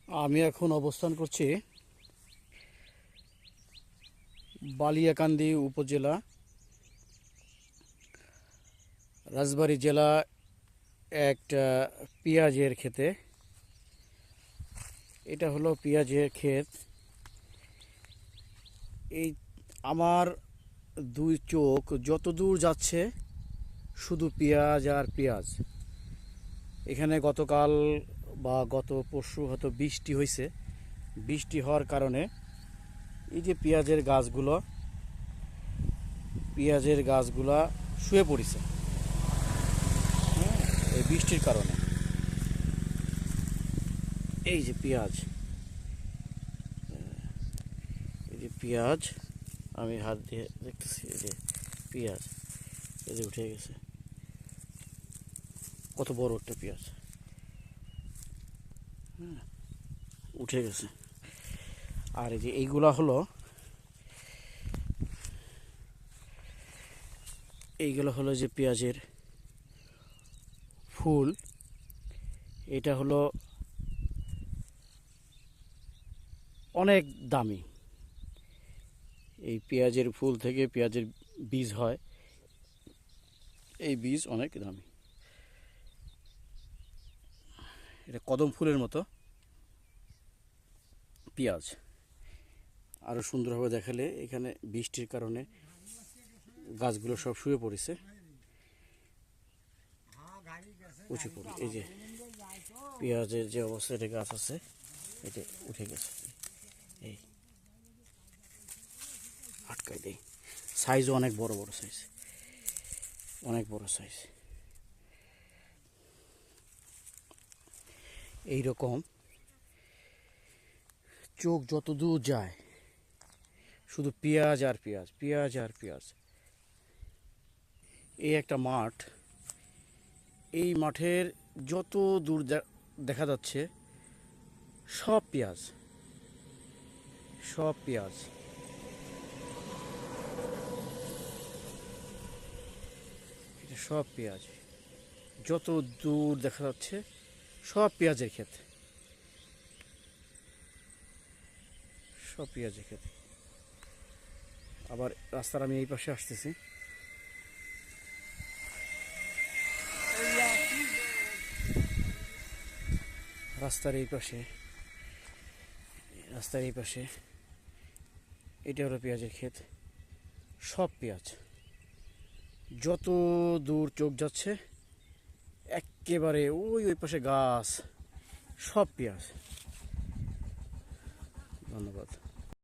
আমি এখন অবস্থান করছি বালিয়াকান্দি উপজেলা, রাজবাড়ী জেলা, একটা পেঁয়াজের ক্ষেতে। এটা হলো পেঁয়াজের ক্ষেত। এই আমার দুই চোখ যত দূর যাচ্ছে শুধু পেঁয়াজ আর পেঁয়াজ। এখানে গতকাল বা গত পরশু হয়তো বৃষ্টি হয়েছে। বৃষ্টি হওয়ার কারণে এই যে পেঁয়াজের গাছগুলা শুয়ে পড়েছে, হ্যাঁ, এই বৃষ্টির কারণে। এই যে পেঁয়াজ, এই যে পেঁয়াজ, আমি হাত দিয়ে দেখতেছি, এই যে পেঁয়াজ, এই যে উঠে গেছে। কত বড় একটা পেঁয়াজ, হ্যাঁ, উঠে গেছে। আর এই যে এইগুলো হলো যে পেঁয়াজের ফুল। এটা হলো অনেক দামি। এই পেঁয়াজের ফুল থেকে পেঁয়াজের বীজ হয়, এই বীজ অনেক দামি। এটা কদম ফুলের মতো পেঁয়াজ। আরও সুন্দরভাবে দেখালে, এখানে বৃষ্টির কারণে গাছগুলো সব শুয়ে পড়েছে, উঁচু করে। এই যে পেঁয়াজের যে অবস্থায় গাছ আছে, এটা উঠে গেছে। এই আটকাই দেয়। সাইজও অনেক বড় বড় সাইজ, অনেক বড় সাইজ। এইরকম চোখ যত দূর যায় শুধু পেঁয়াজ আর পেঁয়াজ, পেঁয়াজ আর পেঁয়াজ। এই একটা মাঠ, এই মাঠের যত দূর দেখা যাচ্ছে সব পেঁয়াজ, সব পেঁয়াজ। এটা সব পেঁয়াজ, যত দূর দেখা যাচ্ছে সব পেঁয়াজের ক্ষেত, সব পেঁয়াজের ক্ষেত। আবার রাস্তার আমি এই পাশে আসতেছি, রাস্তার এই পাশে, রাস্তার এই পাশে এটা হলো পেঁয়াজের ক্ষেত। সব পেঁয়াজ, যত দূর চোখ যাচ্ছে একেবারে ওই ওই পাশে গাছ, সব পেঁয়াজ। ধন্যবাদ।